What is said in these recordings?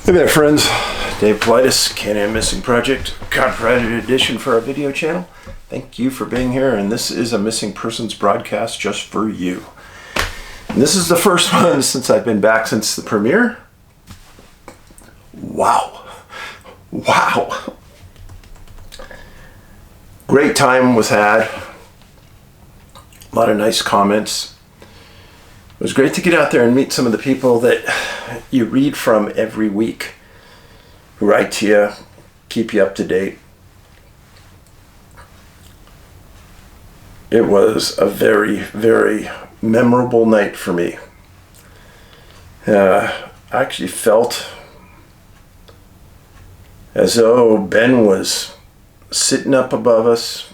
Hey there, friends. Dave Paulides, Can-Am Missing Project, copyrighted edition for our video channel. Thank you for being here, and this is a missing persons broadcast just for you. And this is the first one since I've been back since the premiere. Wow. Great time was had. A lot of nice comments. It was great to get out there and meet some of the people that you read from every week, who write to you, keep you up to date. It was a very, very memorable night for me. I actually felt as though Ben was sitting up above us,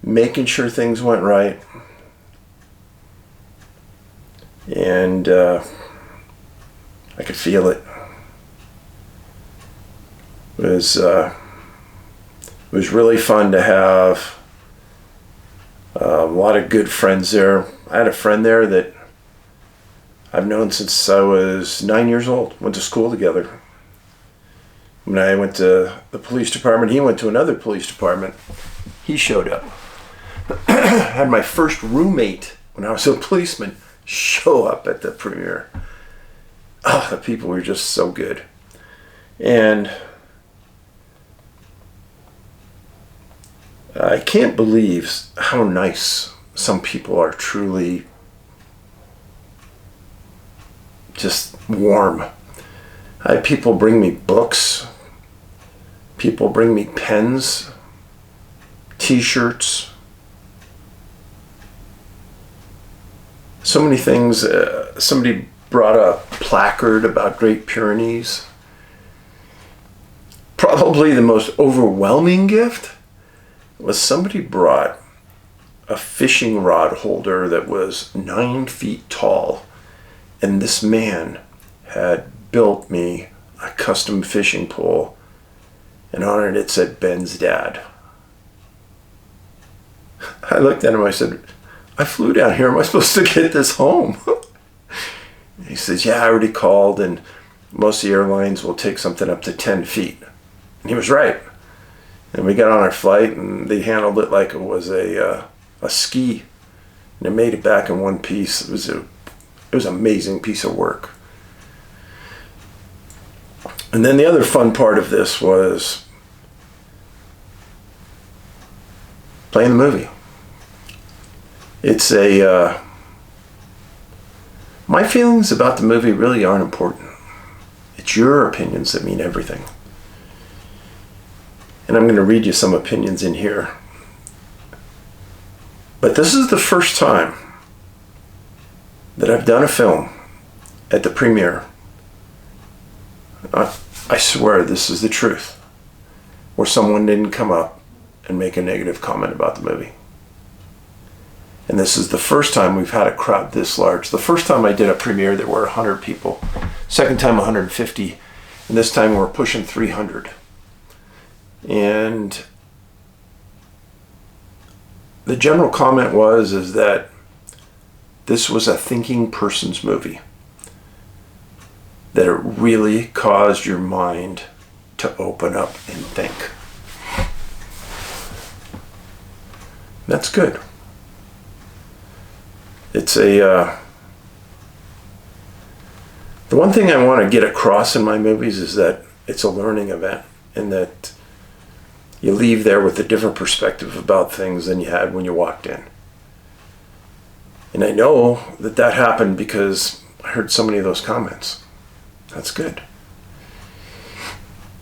making sure things went right. And I could feel it. It was really fun to have a lot of good friends there. I had a friend there that I've known since I was 9 years old. Went to school together. When I went to the police department, he went to another police department. He showed up. I had my first roommate when I was a policeman show up at the premiere. Oh, the people were just so good. And I can't believe how nice some people are, truly just warm. I had people bring me books. People bring me pens, t-shirts. So many things. Somebody brought a placard about Great Pyrenees. Probably the most overwhelming gift was somebody brought a fishing rod holder that was 9 feet tall. And this man had built me a custom fishing pole, and on it said Ben's dad. I looked at him, I said, I flew down here, am I supposed to get this home? He says, yeah, I already called, and most of the airlines will take something up to 10 feet. And he was right. And we got on our flight, and they handled it like it was a ski. And they made it back in one piece. It was an amazing piece of work. And then the other fun part of this was playing the movie. It's my feelings about the movie really aren't important. It's your opinions that mean everything. And I'm going to read you some opinions in here. But this is the first time that I've done a film at the premiere. I swear this is the truth, where someone didn't come up and make a negative comment about the movie. And this is the first time we've had a crowd this large. The first time I did a premiere, there were 100 people. Second time, 150. And this time we're pushing 300. And the general comment is that this was a thinking person's movie. That it really caused your mind to open up and think. That's good. It's the one thing I want to get across in my movies is that it's a learning event, and that you leave there with a different perspective about things than you had when you walked in. And I know that happened because I heard so many of those comments. That's good.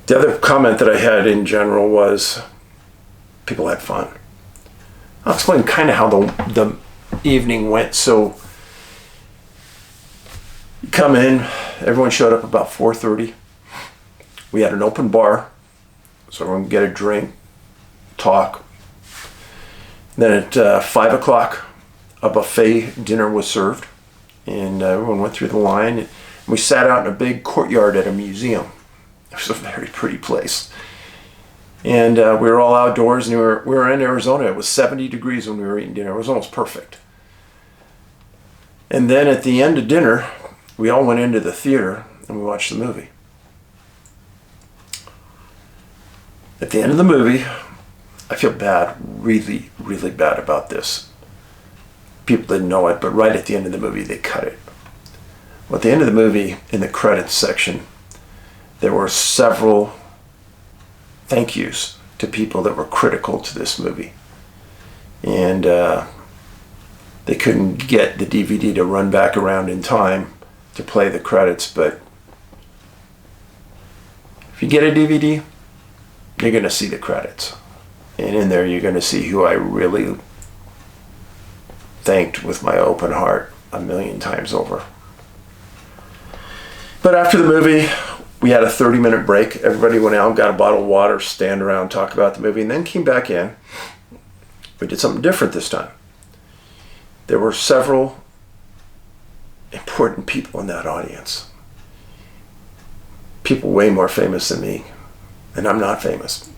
The other comment that I had in general was people had fun. I'll explain kind of how the evening went. So you come in, everyone showed up about 4:30. We had an open bar, so everyone could get a drink, talk. Then at 5 o'clock, a buffet dinner was served, and everyone went through the line. And we sat out in a big courtyard at a museum. It was a very pretty place. And we were all outdoors, and we were in Arizona. It was 70 degrees when we were eating dinner. It was almost perfect. And then at the end of dinner, we all went into the theater and we watched the movie. At the end of the movie, I feel bad, really, really bad about this. People didn't know it, but right at the end of the movie, they cut it. Well, at the end of the movie, in the credits section, there were several thank yous to people that were critical to this movie. And they couldn't get the DVD to run back around in time to play the credits, but if you get a DVD, you're going to see the credits. And in there, you're going to see who I really thanked with my open heart 1,000,000 times over. But after the movie, we had a 30-minute break. Everybody went out, got a bottle of water, stand around, talk about the movie, and then came back in. We did something different this time. There were several important people in that audience. People way more famous than me, and I'm not famous.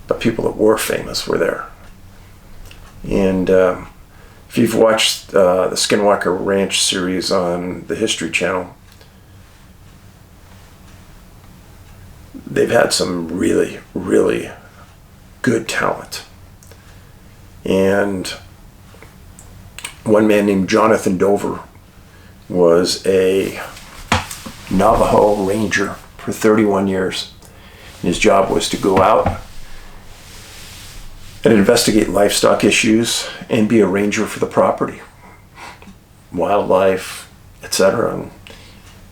But people that were famous were there. And if you've watched the Skinwalker Ranch series on the History Channel, they've had some really, really good talent. And one man named Jonathan Dover was a Navajo ranger for 31 years. And his job was to go out and investigate livestock issues and be a ranger for the property, wildlife, etc. And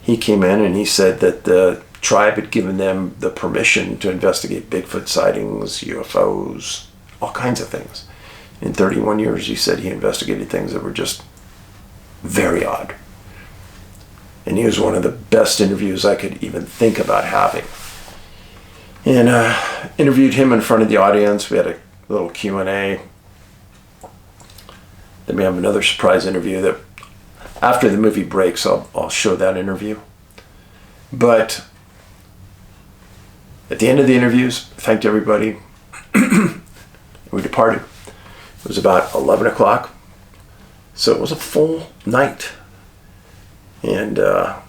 he came in and he said that the tribe had given them the permission to investigate Bigfoot sightings, UFOs, all kinds of things. In 31 years, he said he investigated things that were just very odd. And he was one of the best interviews I could even think about having. And interviewed him in front of the audience. We had a little Q&A. Then we have another surprise interview that after the movie breaks, I'll show that interview. But at the end of the interviews, thanked everybody. We departed. It was about 11 o'clock. So it was a full night. And a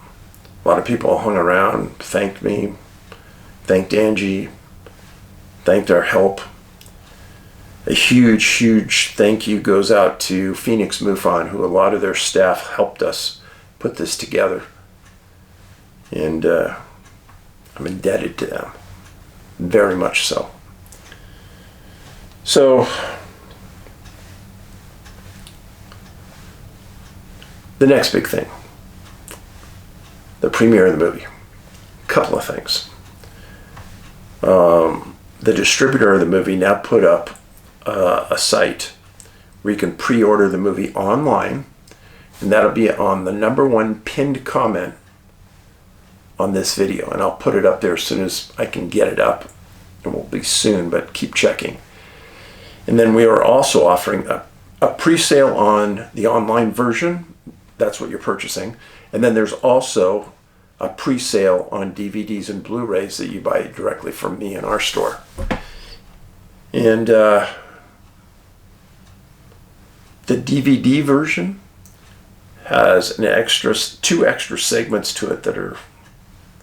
lot of people hung around, thanked me, thanked Angie, thanked our help. A huge, huge thank you goes out to Phoenix MUFON, who a lot of their staff helped us put this together. And I'm indebted to them, very much so. So, the next big thing, the premiere of the movie. Couple of things. The distributor of the movie now put up a site where you can pre-order the movie online, and that'll be on the #1 pinned comment on this video, and I'll put it up there as soon as I can get it up. It won't be soon, but keep checking. And then we are also offering a pre-sale on the online version. That's what you're purchasing. And then there's also a pre-sale on DVDs and Blu Rays that you buy directly from me in our store. And the DVD version has two extra segments to it that are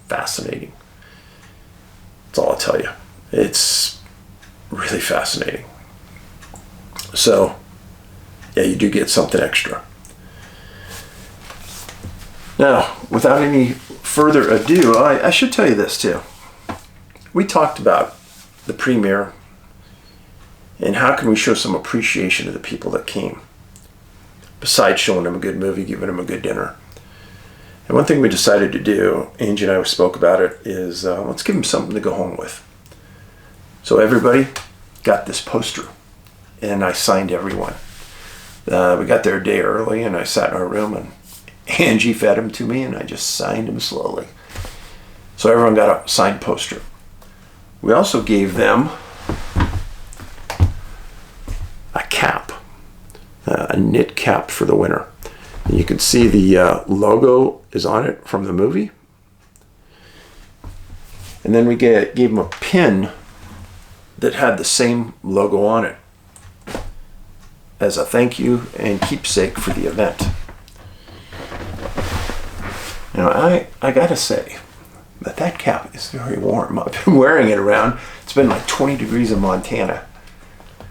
fascinating. That's all I'll tell you. It's really fascinating. So, yeah, you do get something extra. Now, without any further ado, I should tell you this too. We talked about the premiere and how can we show some appreciation to the people that came, besides showing them a good movie, giving them a good dinner. And one thing we decided to do, Angie and I spoke about it, is let's give them something to go home with. So everybody got this poster, and I signed everyone. We got there a day early, and I sat in our room, and Angie fed them to me, and I just signed them slowly. So everyone got a signed poster. We also gave them a cap, a knit cap for the winner. And you can see the logo is on it from the movie. And then we gave them a pin that had the same logo on it as a thank you and keepsake for the event. Now, I gotta say, But that cap is very warm. I've been wearing it around. It's been like 20 degrees in Montana.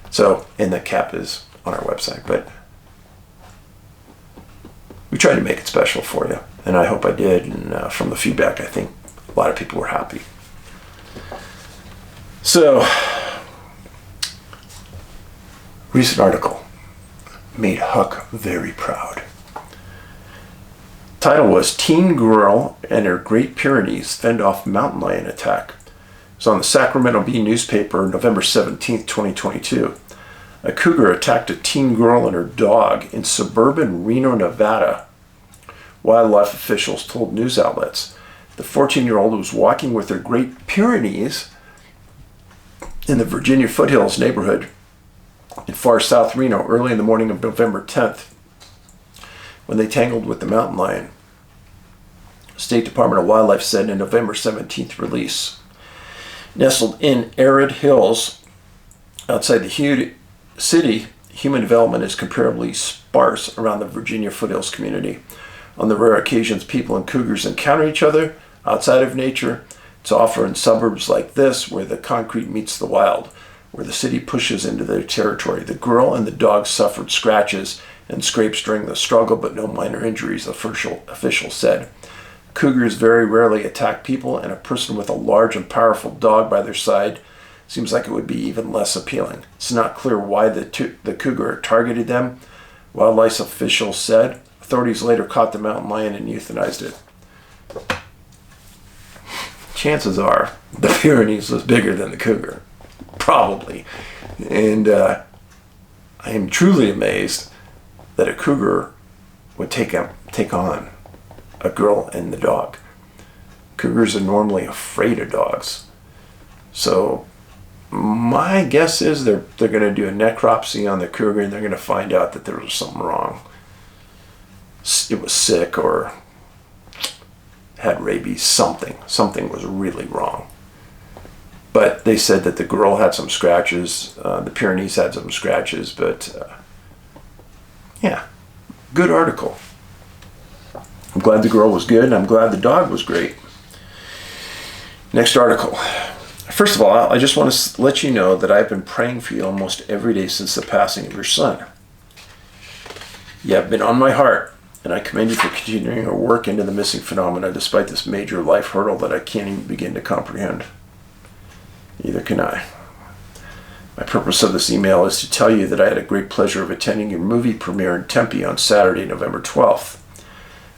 So, and the cap is on our website. But we tried to make it special for you. And I hope I did. And from the feedback, I think a lot of people were happy. So, recent article made Huck very proud. Title was Teen Girl and Her Great Pyrenees Fend Off Mountain Lion Attack. It was on the Sacramento Bee newspaper November 17th, 2022. A cougar attacked a teen girl and her dog in suburban Reno, Nevada. Wildlife officials told news outlets. The 14-year-old was walking with her Great Pyrenees in the Virginia Foothills neighborhood in far south Reno early in the morning of November 10th. When they tangled with the mountain lion. State Department of Wildlife said in a November 17th release. Nestled in arid hills outside the city, human development is comparably sparse around the Virginia foothills community. On the rare occasions people and cougars encounter each other outside of nature, it's often in suburbs like this where the concrete meets the wild, where the city pushes into their territory. The girl and the dog suffered scratches and scrapes during the struggle, but no minor injuries, officials said. Cougars very rarely attack people, and a person with a large and powerful dog by their side seems like it would be even less appealing. It's not clear why the cougar targeted them, wildlife officials said. Authorities later caught the mountain lion and euthanized it. Chances are the Pyrenees was bigger than the cougar. Probably. And I am truly amazed that a cougar would take on a girl and the dog. Cougars are normally afraid of dogs. So my guess is they're going to do a necropsy on the cougar and they're going to find out that there was something wrong. It was sick or had rabies, something. Something was really wrong. But they said that the girl had some scratches, the Pyrenees had some scratches, but yeah, good article. I'm glad the girl was good, and I'm glad the dog was great. Next article. First of all, I just want to let you know that I've been praying for you almost every day since the passing of your son. You have been on my heart, and I commend you for continuing your work into the missing phenomena despite this major life hurdle that I can't even begin to comprehend. Neither can I. My purpose of this email is to tell you that I had a great pleasure of attending your movie premiere in Tempe on Saturday, November 12th.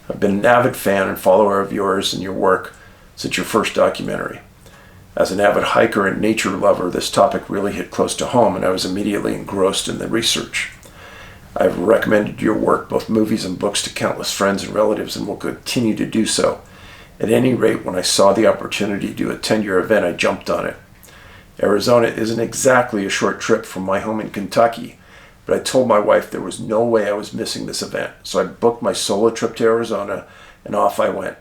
I've been an avid fan and follower of yours and your work since your first documentary. As an avid hiker and nature lover, this topic really hit close to home, and I was immediately engrossed in the research. I've recommended your work, both movies and books, to countless friends and relatives and will continue to do so. At any rate, when I saw the opportunity to attend your event, I jumped on it. Arizona isn't exactly a short trip from my home in Kentucky, but I told my wife there was no way I was missing this event, so I booked my solo trip to Arizona, and off I went,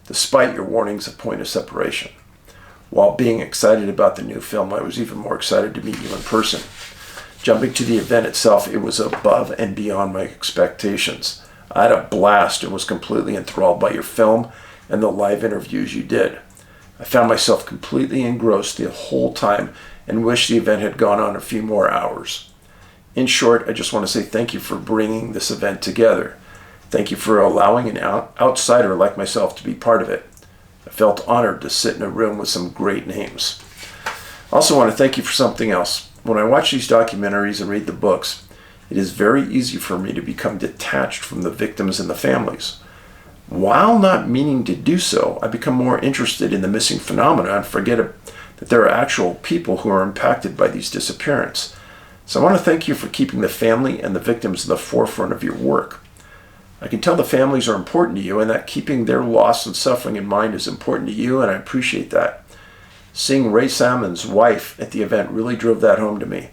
despite your warnings of point of separation. While being excited about the new film, I was even more excited to meet you in person. Jumping to the event itself, it was above and beyond my expectations. I had a blast and was completely enthralled by your film and the live interviews you did. I found myself completely engrossed the whole time and wish the event had gone on a few more hours. In short, I just want to say thank you for bringing this event together. Thank you for allowing an outsider like myself to be part of it. I felt honored to sit in a room with some great names. I also want to thank you for something else. When I watch these documentaries and read the books, it is very easy for me to become detached from the victims and the families. While not meaning to do so, I become more interested in the missing phenomena and forget that there are actual people who are impacted by these disappearances. So I want to thank you for keeping the family and the victims in the forefront of your work. I can tell the families are important to you and that keeping their loss and suffering in mind is important to you, and I appreciate that. Seeing Ray Salmon's wife at the event really drove that home to me.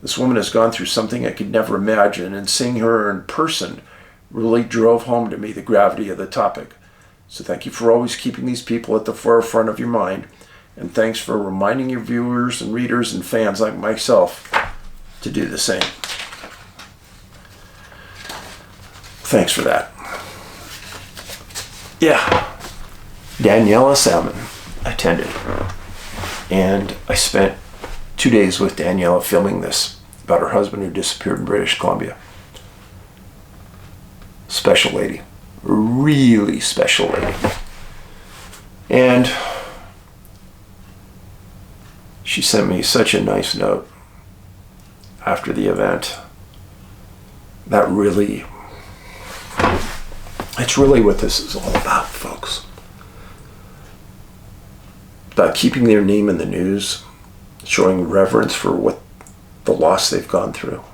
This woman has gone through something I could never imagine, and seeing her in person really drove home to me the gravity of the topic. So thank you for always keeping these people at the forefront of your mind, and thanks for reminding your viewers and readers and fans like myself to do the same. Thanks for that. Yeah, Daniela Salmon. attended. And I spent 2 days with Daniela filming this about her husband who disappeared in British Columbia. Special lady. Really special lady. And she sent me such a nice note after the event. That's really what this is all about, folks. About keeping their name in the news, showing reverence for what the loss they've gone through.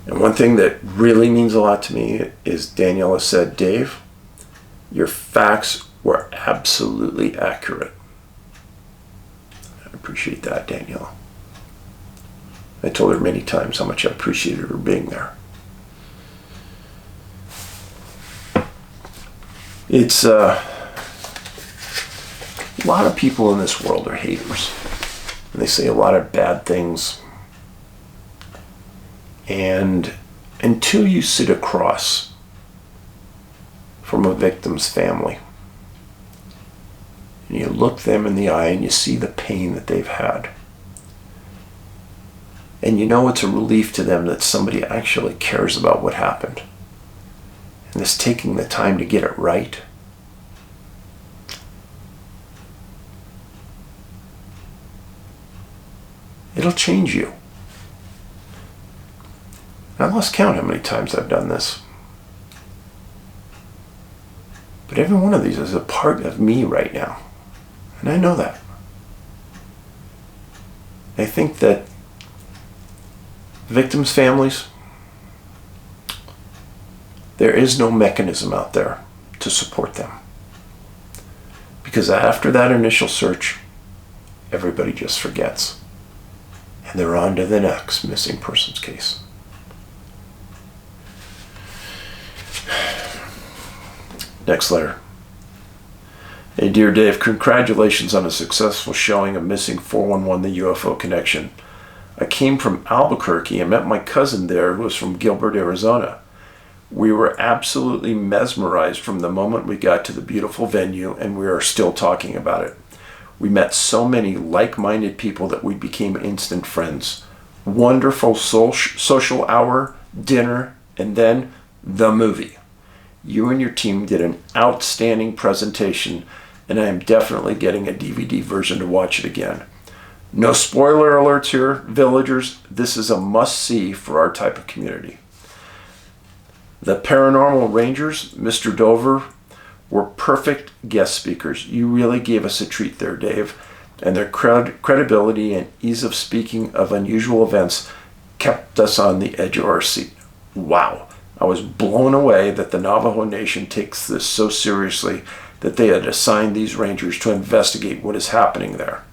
And one thing that really means a lot to me is Daniela said, Dave, your facts were absolutely accurate. I appreciate that, Daniela. I told her many times how much I appreciated her being there. It's a lot of people in this world are haters. And they say a lot of bad things. And until you sit across from a victim's family, and you look them in the eye and you see the pain that they've had, and you know it's a relief to them that somebody actually cares about what happened and is taking the time to get it right, it'll change you. I lost count how many times I've done this. But every one of these is a part of me right now. And I know that. I think that victims' families, there is no mechanism out there to support them. Because after that initial search, everybody just forgets. And they're on to the next missing persons case. Next letter. Hey, dear Dave, congratulations on a successful showing of Missing 411, the UFO Connection. I came from Albuquerque and met my cousin there who was from Gilbert, Arizona. We were absolutely mesmerized from the moment we got to the beautiful venue, and we are still talking about it. We met so many like-minded people that we became instant friends. Wonderful social hour, dinner, and then the movie. You and your team did an outstanding presentation, and I am definitely getting a DVD version to watch it again. No spoiler alerts here, villagers. This is a must-see for our type of community. The Paranormal Rangers, Mr. Dover, were perfect guest speakers. You really gave us a treat there, Dave. And their credibility and ease of speaking of unusual events kept us on the edge of our seat. Wow. I was blown away that the Navajo Nation takes this so seriously that they had assigned these rangers to investigate what is happening there.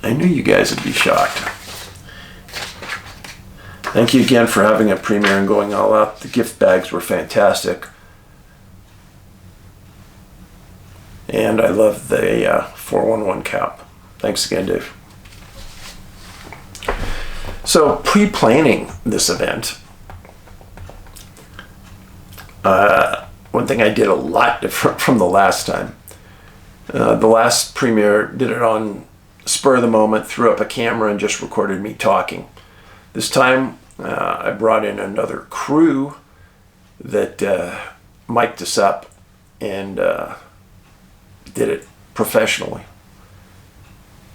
I knew you guys would be shocked. Thank you again for having a premiere and going all out. The gift bags were fantastic. And I love the 411 cap. Thanks again, Dave. So, pre-planning this event, one thing I did a lot different from the last time. The last premiere did it on spur of the moment, threw up a camera and just recorded me talking. This time, I brought in another crew that mic'd us up and did it professionally.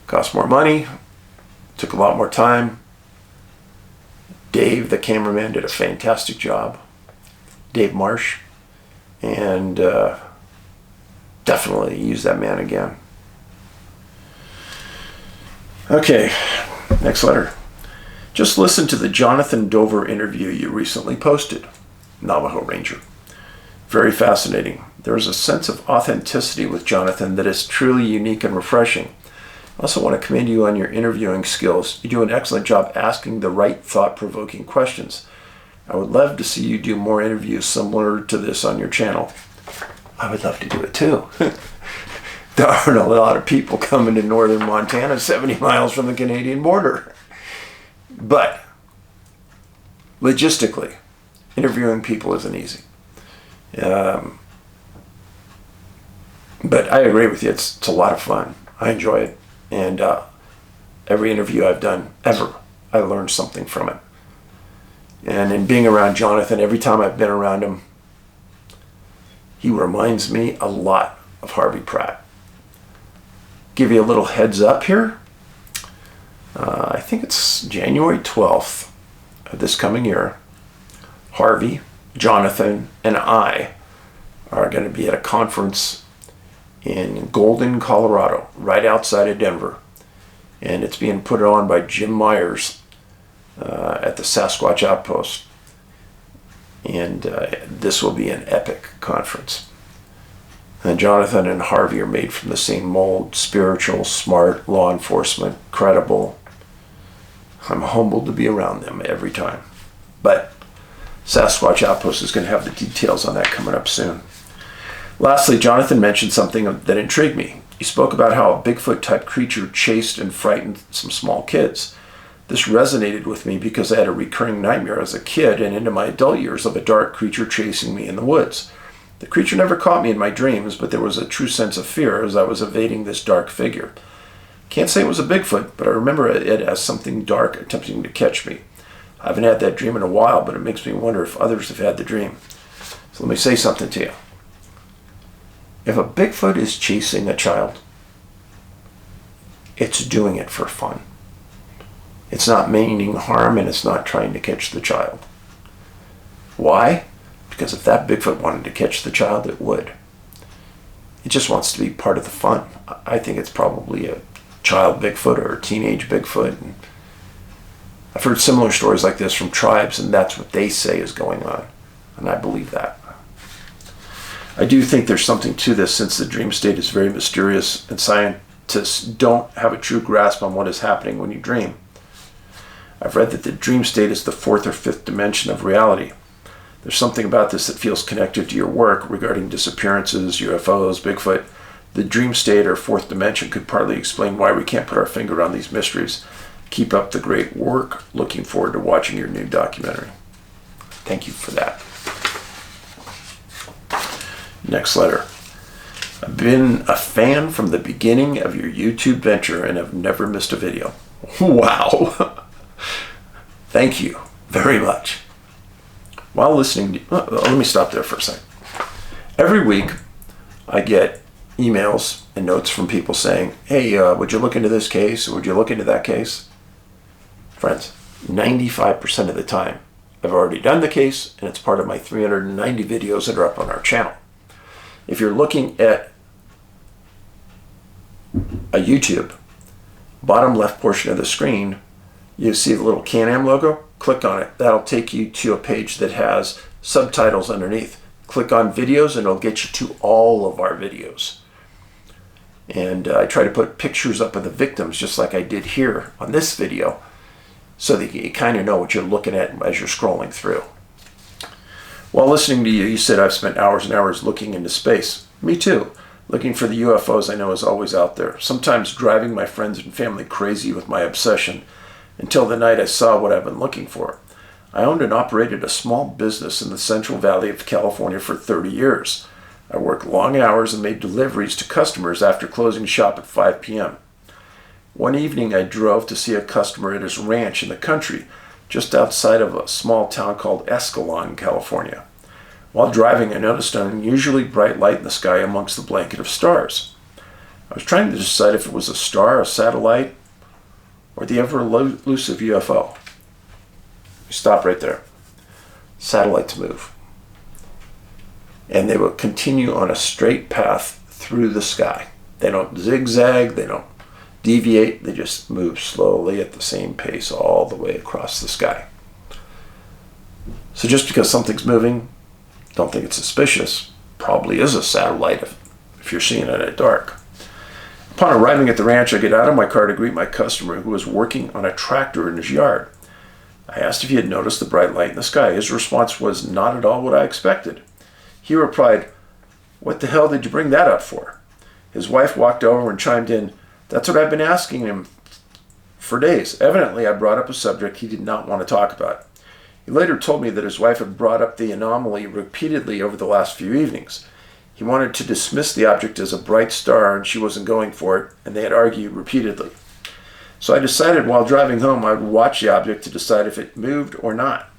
Cost more money, took a lot more time. Dave, the cameraman, did a fantastic job. Dave Marsh. And definitely use that man again. Okay, next letter. Just listen to the Jonathan Dover interview you recently posted, Navajo Ranger. Very fascinating. There is a sense of authenticity with Jonathan that is truly unique and refreshing. I also want to commend you on your interviewing skills. You do an excellent job asking the right thought-provoking questions. I would love to see you do more interviews similar to this on your channel. I would love to do it too. There aren't a lot of people coming to northern Montana, 70 miles from the Canadian border. But logistically, interviewing people isn't easy. But I agree with you. It's a lot of fun. I enjoy it. And every interview I've done ever, I learned something from it. And in being around Jonathan, every time I've been around him, he reminds me a lot of Harvey Pratt. Give you a little heads up here. I think it's January 12th of this coming year. Harvey, Jonathan, and I are going to be at a conference in Golden, Colorado, right outside of Denver. And it's being put on by Jim Myers at the Sasquatch Outpost. And this will be an epic conference. And Jonathan and Harvey are made from the same mold: spiritual, smart, law enforcement, credible. I'm humbled to be around them every time. But Sasquatch Outpost is going to have the details on that coming up soon. Lastly, Jonathan mentioned something that intrigued me. He spoke about how a Bigfoot-type creature chased and frightened some small kids. This resonated with me because I had a recurring nightmare as a kid and into my adult years of a dark creature chasing me in the woods. The creature never caught me in my dreams, but there was a true sense of fear as I was evading this dark figure. Can't say it was a Bigfoot, but I remember it as something dark attempting to catch me. I haven't had that dream in a while, but it makes me wonder if others have had the dream. So let me say something to you. If a Bigfoot is chasing a child, it's doing it for fun. It's not meaning harm, and it's not trying to catch the child. Why? Because if that Bigfoot wanted to catch the child, it would. It just wants to be part of the fun. I think it's probably a child Bigfoot or a teenage Bigfoot. And I've heard similar stories like this from tribes, and that's what they say is going on. And I believe that. I do think there's something to this, since the dream state is very mysterious and scientists don't have a true grasp on what is happening when you dream. I've read that the dream state is the fourth or fifth dimension of reality. There's something about this that feels connected to your work regarding disappearances, UFOs, Bigfoot. The dream state or fourth dimension could partly explain why we can't put our finger on these mysteries. Keep up the great work. Looking forward to watching your new documentary. Thank you for that. Next letter. I've been a fan from the beginning of your YouTube venture and have never missed a video. Wow. Thank you very much. While listening to, let me stop there for a second. Every week I get emails and notes from people saying, hey, would you look into this case, or would you look into that case? Friends, 95% of the time I've already done the case, and it's part of my 390 videos that are up on our channel. If you're looking at a YouTube, bottom left portion of the screen, you see the little Can-Am logo. Click on it. That'll take you to a page that has subtitles underneath. Click on videos and it'll get you to all of our videos. And I try to put pictures up of the victims, just like I did here on this video, so that you kind of know what you're looking at as you're scrolling through. While listening to you, you said I've spent hours and hours looking into space. Me too. Looking for the UFOs I know is always out there, sometimes driving my friends and family crazy with my obsession, until the night I saw what I've been looking for. I owned and operated a small business in the Central Valley of California for 30 years. I worked long hours and made deliveries to customers after closing shop at 5 p.m. One evening I drove to see a customer at his ranch in the country, just outside of a small town called Escalon, California. While driving, I noticed an unusually bright light in the sky amongst the blanket of stars. I was trying to decide if it was a star, a satellite, or the ever-elusive UFO. Stop right there. Satellites move. And they will continue on a straight path through the sky. They don't zigzag, they don't deviate, they just move slowly at the same pace all the way across the sky. So just because something's moving, don't think it's suspicious. Probably is a satellite if you're seeing it at dark. Upon arriving at the ranch, I get out of my car to greet my customer, who was working on a tractor in his yard. I asked if he had noticed the bright light in the sky. His response was not at all what I expected. He replied, "What the hell did you bring that up for?" His wife walked over and chimed in, "That's what I've been asking him for days." Evidently, I brought up a subject he did not want to talk about. He later told me that his wife had brought up the anomaly repeatedly over the last few evenings. He wanted to dismiss the object as a bright star, and she wasn't going for it, and they had argued repeatedly. So I decided while driving home I would watch the object to decide if it moved or not.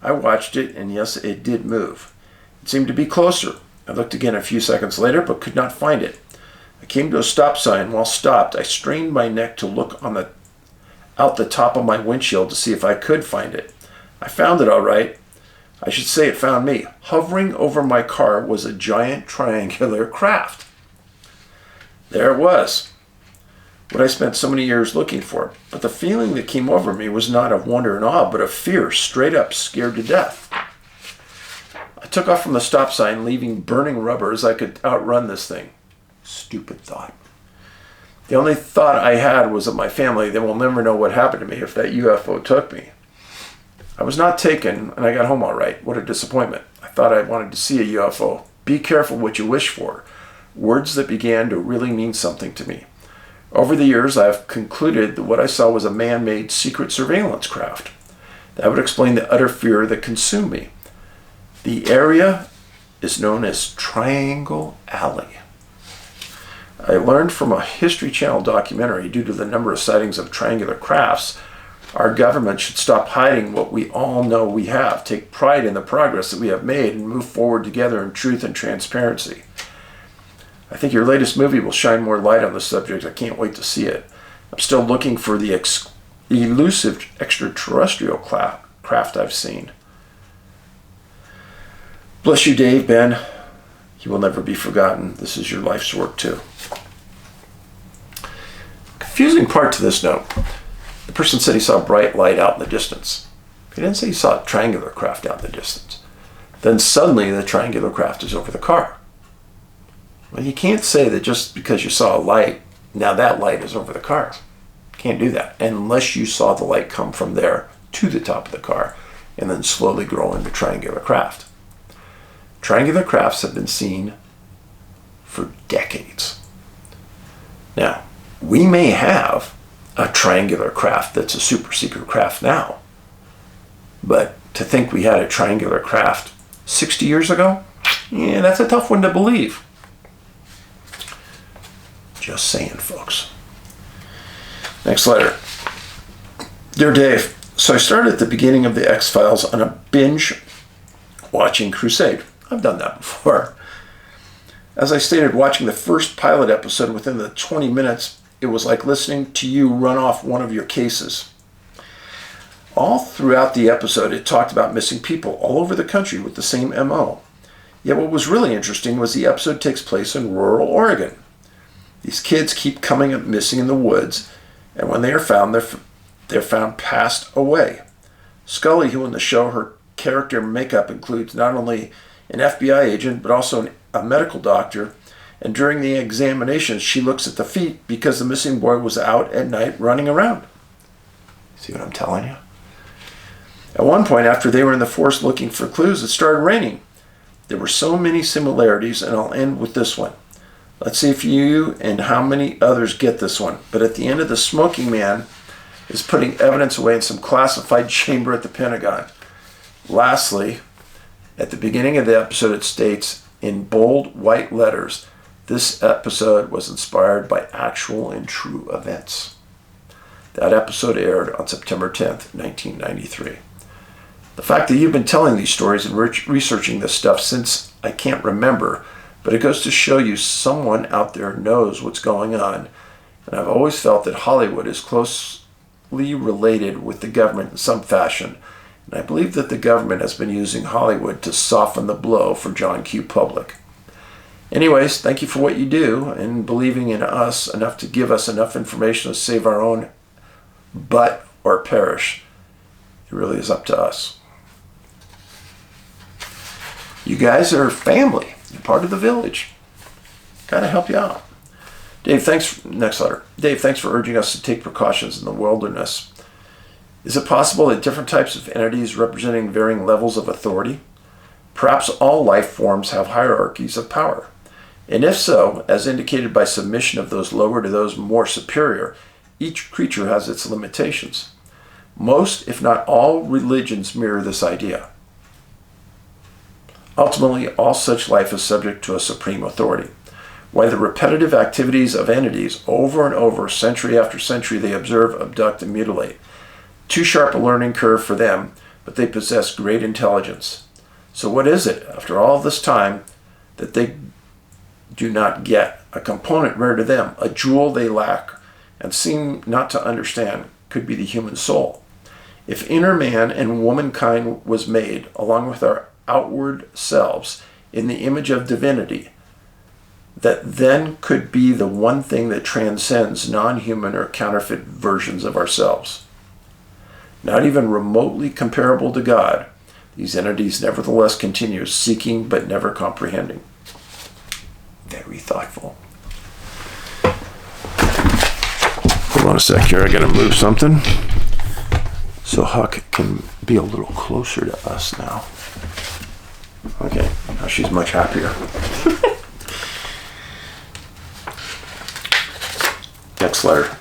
I watched it, and yes, it did move. It seemed to be closer. I looked again a few seconds later, but could not find it. I came to a stop sign. While stopped, I strained my neck to look out the top of my windshield to see if I could find it. I found it all right. I should say it found me. Hovering over my car was a giant triangular craft. There it was, what I spent so many years looking for. But the feeling that came over me was not of wonder and awe, but of fear, straight up scared to death. I took off from the stop sign, leaving burning rubber as I could outrun this thing. Stupid thought. The only thought I had was of my family. They will never know what happened to me if that UFO took me. I was not taken, and I got home all right. What a disappointment. I thought I wanted to see a UFO. Be careful what you wish for. Words that began to really mean something to me. Over the years, I have concluded that what I saw was a man-made secret surveillance craft. That would explain the utter fear that consumed me. The area is known as Triangle Alley. I learned from a History Channel documentary, due to the number of sightings of triangular crafts, our government should stop hiding what we all know we have, take pride in the progress that we have made, and move forward together in truth and transparency. I think your latest movie will shine more light on the subject. I can't wait to see it. I'm still looking for the elusive extraterrestrial craft I've seen. Bless you, Dave, Ben. You will never be forgotten. This is your life's work, too. Confusing part to this note. The person said he saw a bright light out in the distance. He didn't say he saw a triangular craft out in the distance. Then suddenly the triangular craft is over the car. Well, you can't say that just because you saw a light, now that light is over the car. Can't do that unless you saw the light come from there to the top of the car and then slowly grow into triangular craft. Triangular crafts have been seen for decades. Now, we may have a triangular craft that's a super secret craft now, but to think we had a triangular craft 60 years ago, yeah, that's a tough one to believe. Just saying, folks. Next letter. Dear Dave, so I started at the beginning of the X-Files on a binge watching crusade. I've done that before. As I stated, watching the first pilot episode within the 20 minutes, it was like listening to you run off one of your cases. All throughout the episode, it talked about missing people all over the country with the same MO. Yet what was really interesting was the episode takes place in rural Oregon. These kids keep coming up missing in the woods, and when they are found, they're found passed away. Scully, who in the show, her character makeup includes not only an FBI agent, but also a medical doctor, and during the examinations, she looks at the feet because the missing boy was out at night running around. See what I'm telling you? At one point, after they were in the forest looking for clues, it started raining. There were so many similarities, and I'll end with this one. Let's see if you and how many others get this one. But at the end of the smoking man is putting evidence away in some classified chamber at the Pentagon. Lastly, at the beginning of the episode, it states in bold white letters, this episode was inspired by actual and true events. That episode aired on September 10th, 1993. The fact that you've been telling these stories and researching this stuff since I can't remember, but it goes to show you someone out there knows what's going on. And I've always felt that Hollywood is closely related with the government in some fashion. And I believe that the government has been using Hollywood to soften the blow for John Q. Public. Anyways, thank you for what you do and believing in us enough to give us enough information to save our own butt or perish. It really is up to us. You guys are family. You're part of the village. Gotta help you out. Dave, thanks. Next letter. Dave, thanks for urging us to take precautions in the wilderness. Is it possible that different types of entities representing varying levels of authority? Perhaps all life forms have hierarchies of power. And if so, as indicated by submission of those lower to those more superior, each creature has its limitations. Most, if not all, religions mirror this idea. Ultimately, all such life is subject to a supreme authority. Why the repetitive activities of entities over and over, century after century, they observe, abduct, and mutilate. Too sharp a learning curve for them, but they possess great intelligence. So what is it, after all this time, that they do not get? A component rare to them, a jewel they lack and seem not to understand, could be the human soul. If inner man and womankind was made, along with our outward selves, in the image of divinity, that then could be the one thing that transcends non-human or counterfeit versions of ourselves. Not even remotely comparable to God, these entities nevertheless continue seeking but never comprehending. Very thoughtful. Hold on a sec here, I gotta move something so Huck can be a little closer to us now. Okay, now she's much happier. Next letter.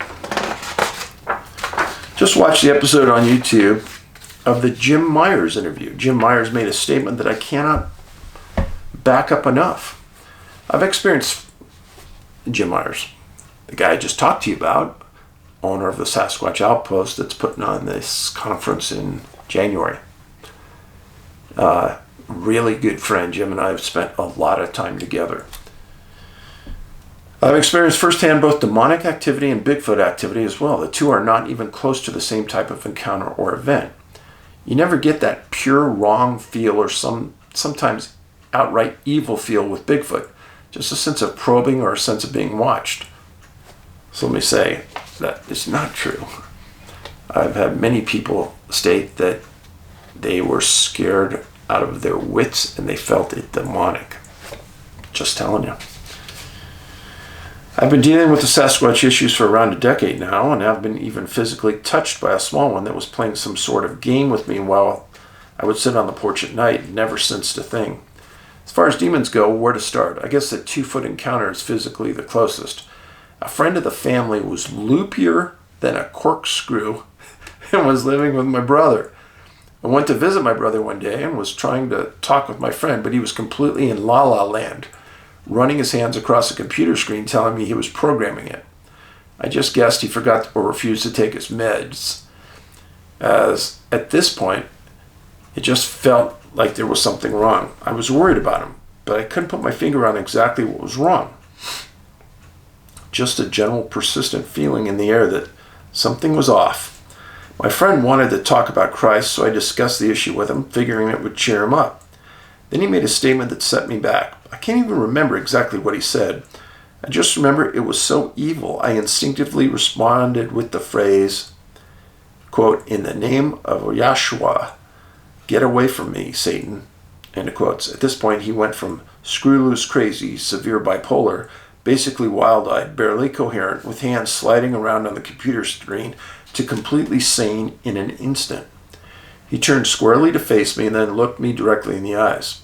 Just watched the episode on YouTube of the Jim Myers interview. Jim Myers made a statement that I cannot back up enough. I've experienced Jim Myers, the guy I just talked to you about, owner of the Sasquatch Outpost that's putting on this conference in January. Really good friend. Jim and I have spent a lot of time together. I've experienced firsthand both demonic activity and Bigfoot activity as well. The two are not even close to the same type of encounter or event. You never get that pure wrong feel or sometimes outright evil feel with Bigfoot. Just a sense of probing or a sense of being watched. So let me say that is not true. I've had many people state that they were scared out of their wits and they felt it demonic. Just telling you. I've been dealing with the Sasquatch issues for around a decade now, and I've been even physically touched by a small one that was playing some sort of game with me while I would sit on the porch at night and never sensed a thing. As far as demons go, where to start? I guess the 2-foot encounter is physically the closest. A friend of the family was loopier than a corkscrew and was living with my brother. I went to visit my brother one day and was trying to talk with my friend, but he was completely in la-la land, running his hands across a computer screen telling me he was programming it. I just guessed he forgot or refused to take his meds, as at this point, it just felt like there was something wrong. I was worried about him, but I couldn't put my finger on exactly what was wrong. Just a general persistent feeling in the air that something was off. My friend wanted to talk about Christ, so I discussed the issue with him, figuring it would cheer him up. Then he made a statement that set me back. I can't even remember exactly what he said. I just remember it was so evil, I instinctively responded with the phrase, quote, "In the name of Yahshua, get away from me, Satan," end of quotes. At this point, he went from screw loose crazy, severe bipolar, basically wild-eyed, barely coherent, with hands sliding around on the computer screen, to completely sane in an instant. He turned squarely to face me and then looked me directly in the eyes.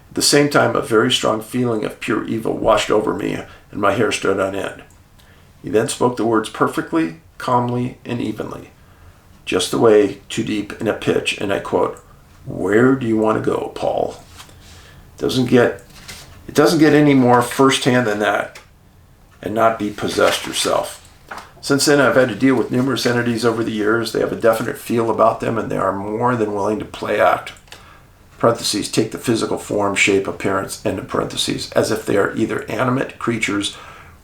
At the same time, a very strong feeling of pure evil washed over me and my hair stood on end. He then spoke the words perfectly, calmly, and evenly, just the way too deep in a pitch, and I quote, "Where do you want to go, Paul?" It doesn't get any more firsthand than that, and not be possessed yourself. Since then, I've had to deal with numerous entities over the years. They have a definite feel about them, and they are more than willing to play act. Parentheses, take the physical form, shape, appearance, end of parentheses, as if they are either animate creatures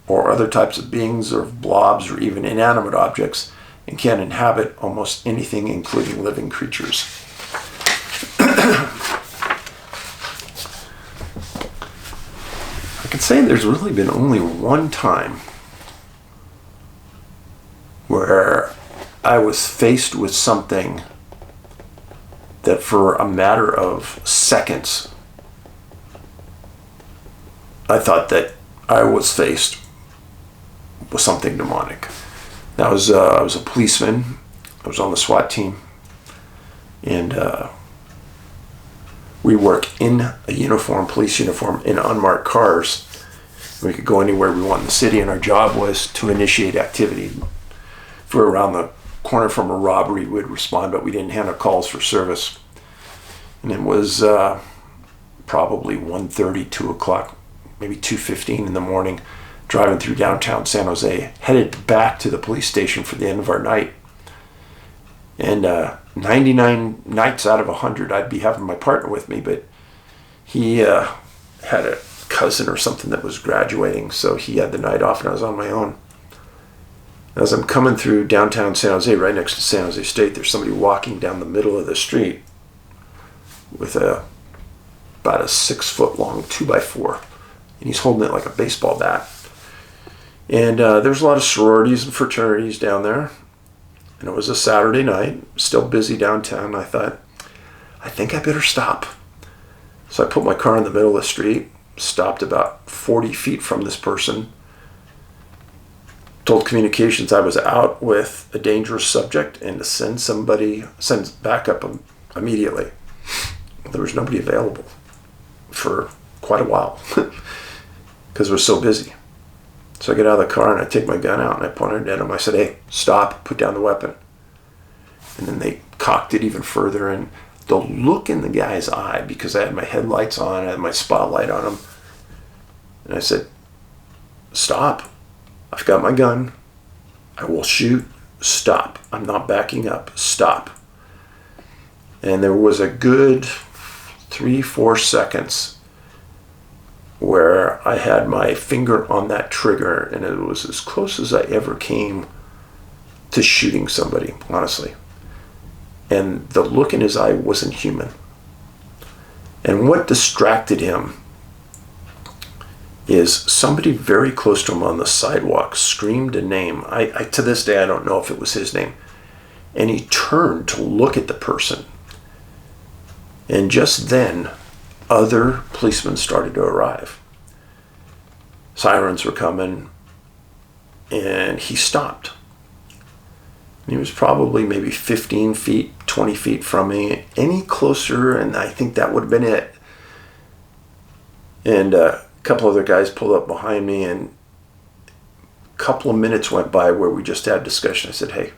or other types of beings or blobs or even inanimate objects, and can inhabit almost anything, including living creatures. I can say there's really been only one time where I was faced with something that for a matter of seconds, I thought that I was faced with something demonic. I was a policeman. I was on the SWAT team. And we work in a uniform, police uniform, in unmarked cars. We could go anywhere we want in the city, and our job was to initiate activity for around the corner from a robbery, we'd respond, but we didn't handle calls for service. And it was probably 1:30, 2 o'clock, maybe 2:15 in the morning, driving through downtown San Jose, headed back to the police station for the end of our night. And 99 nights out of 100, I'd be having my partner with me, but he had a cousin or something that was graduating, so he had the night off and I was on my own. As I'm coming through downtown San Jose, right next to San Jose State, there's somebody walking down the middle of the street with about a 6-foot long 2x4, and he's holding it like a baseball bat. And there's a lot of sororities and fraternities down there, and it was a Saturday night, still busy downtown. I thought, I think I better stop. So I put my car in the middle of the street, stopped about 40 feet from this person, told communications I was out with a dangerous subject and to send backup immediately. There was nobody available for quite a while because it was so busy. So I get out of the car and I take my gun out and I pointed it at him. I said, "Hey, stop, put down the weapon." And then they cocked it even further, and the look in the guy's eye, because I had my headlights on, I had my spotlight on him, and I said, "Stop. I've got my gun. I will shoot. Stop. I'm not backing up. Stop." And there was a good 3-4 seconds where I had my finger on that trigger, and it was as close as I ever came to shooting somebody, honestly. And the look in his eye wasn't human. And what distracted him is somebody very close to him on the sidewalk screamed a name. I to this day, I don't know if it was his name. And he turned to look at the person. And just then, other policemen started to arrive. Sirens were coming, and he stopped. And he was probably maybe 15 feet, 20 feet from me. Any closer, and I think that would have been it. And a couple other guys pulled up behind me, and a couple of minutes went by where we just had a discussion. I said, "Hey,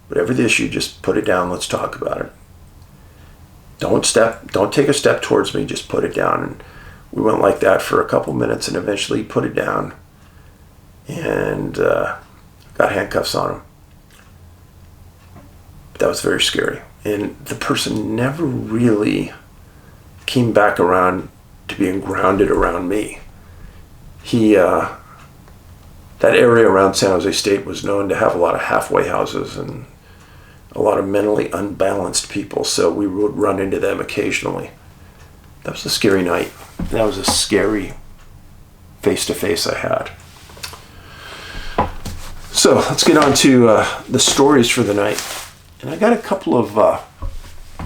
whatever the issue, just put it down. Let's talk about it. Don't take a step towards me, just put it down." And we went like that for a couple minutes, and eventually he put it down and got handcuffs on him. But that was very scary. And the person never really came back around to being grounded around me. That area around San Jose State was known to have a lot of halfway houses and a lot of mentally unbalanced people, so we would run into them occasionally. That was a scary night. That was a scary face-to-face I had. So let's get on to the stories for the night. And I got a couple of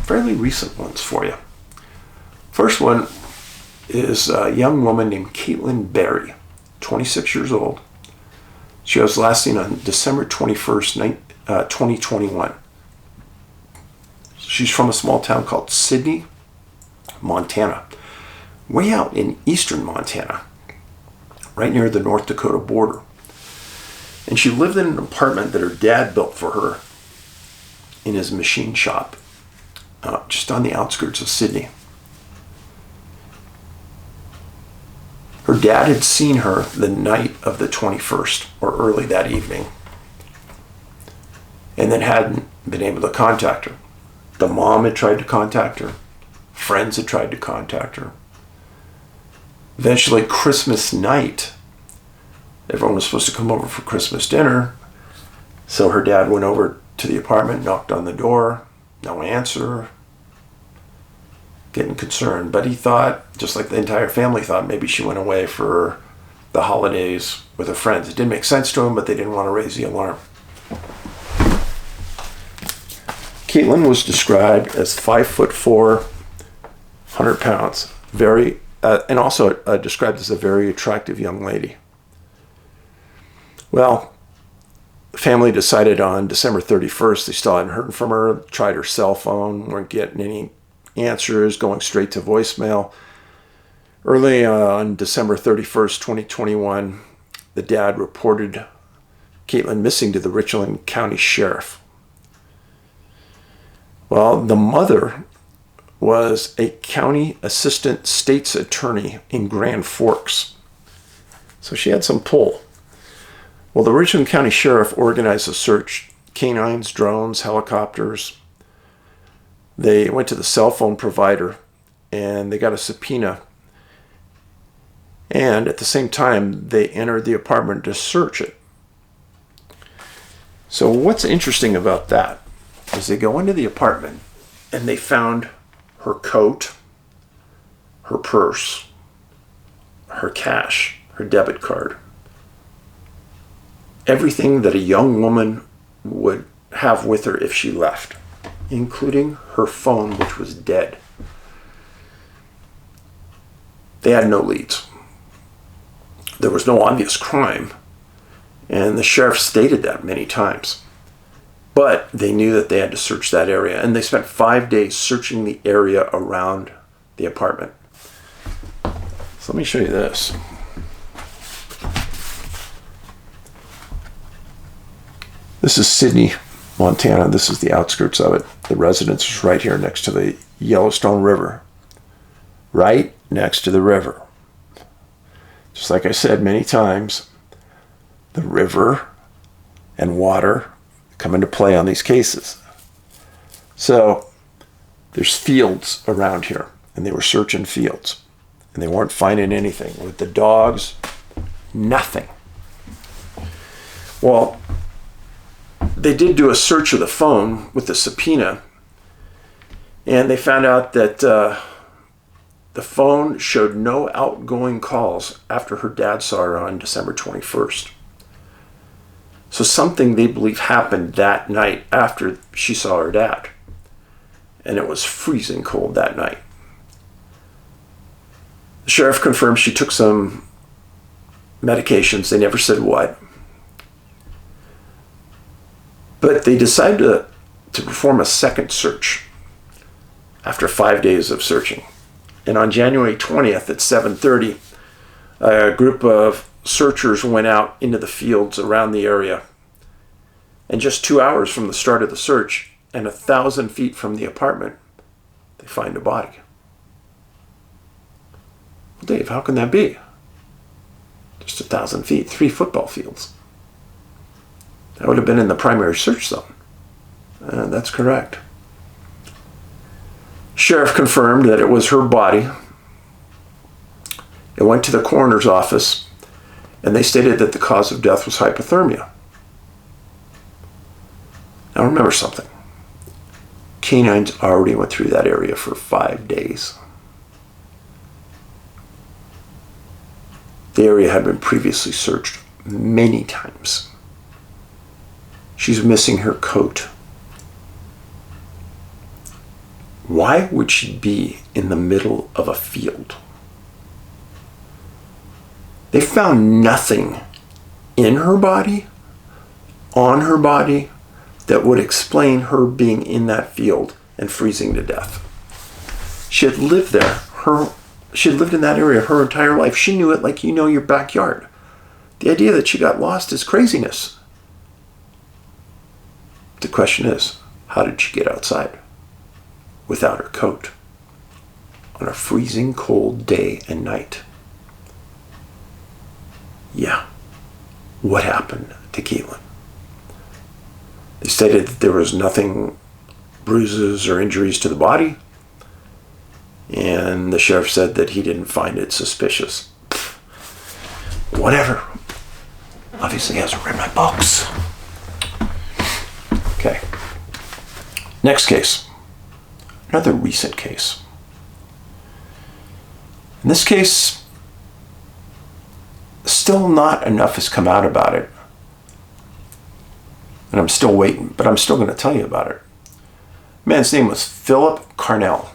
fairly recent ones for you. First one is a young woman named Katelynn Berry, 26 years old. She was last seen on December 21st, 2021. She's from a small town called Sidney, Montana, way out in eastern Montana, right near the North Dakota border. And she lived in an apartment that her dad built for her in his machine shop, just on the outskirts of Sidney. Her dad had seen her the night of the 21st, or early that evening, and then hadn't been able to contact her. The mom had tried to contact her. Friends had tried to contact her. Eventually, Christmas night, everyone was supposed to come over for Christmas dinner. So her dad went over to the apartment, knocked on the door, no answer, getting concerned. But he thought, just like the entire family thought, maybe she went away for the holidays with her friends. It didn't make sense to him, but they didn't want to raise the alarm. Katelynn was described as 5'4", 100 pounds, and also described as a very attractive young lady. Well, the family decided on December 31st, they still hadn't heard from her, tried her cell phone, weren't getting any answers, going straight to voicemail. Early on December 31st, 2021, the dad reported Katelynn missing to the Richland County Sheriff. Well, the mother was a county assistant state's attorney in Grand Forks. So she had some pull. Well, the Richland County Sheriff organized a search. Canines, drones, helicopters. They went to the cell phone provider and they got a subpoena. And at the same time, they entered the apartment to search it. So what's interesting about that is they go into the apartment and they found her coat, her purse, her cash, her debit card. Everything that a young woman would have with her if she left, including her phone, which was dead. They had no leads. There was no obvious crime, and the sheriff stated that many times. But they knew that they had to search that area, and they spent 5 days searching the area around the apartment. So let me show you this. This is Sidney, Montana. This is the outskirts of it. The residence is right here next to the Yellowstone River. Right next to the river. Just like I said many times, the river and water come into play on these cases. So there's fields around here, and they were searching fields, and they weren't finding anything. With the dogs, nothing. Well, they did do a search of the phone with the subpoena, and they found out that the phone showed no outgoing calls after her dad saw her on December 21st. So something they believe happened that night after she saw her dad. And it was freezing cold that night. The sheriff confirmed she took some medications. They never said what. But they decided to perform a second search after 5 days of searching. And on January 20th at 7:30, a group of searchers went out into the fields around the area. And just 2 hours from the start of the search and 1,000 feet from the apartment, they find a body. Well, Dave, how can that be? Just 1,000 feet, 3 football fields. That would have been in the primary search zone. That's correct. Sheriff confirmed that it was her body. It went to the coroner's office, and they stated that the cause of death was hypothermia. Now remember something. Canines already went through that area for 5 days. The area had been previously searched many times. She's missing her coat. Why would she be in the middle of a field? They found nothing in her body, on her body, that would explain her being in that field and freezing to death. She had lived there. She had lived in that area her entire life. She knew it like you know your backyard. The idea that she got lost is craziness. The question is, how did she get outside without her coat on a freezing cold day and night? Yeah. What happened to Katelynn? They stated that there was nothing, bruises or injuries to the body, and the sheriff said that he didn't find it suspicious. Whatever. Obviously hasn't read my books. Okay. Next case. Another recent case. In this case, still not enough has come out about it. And I'm still waiting, but I'm still going to tell you about it. Man's name was Phillip Carnell.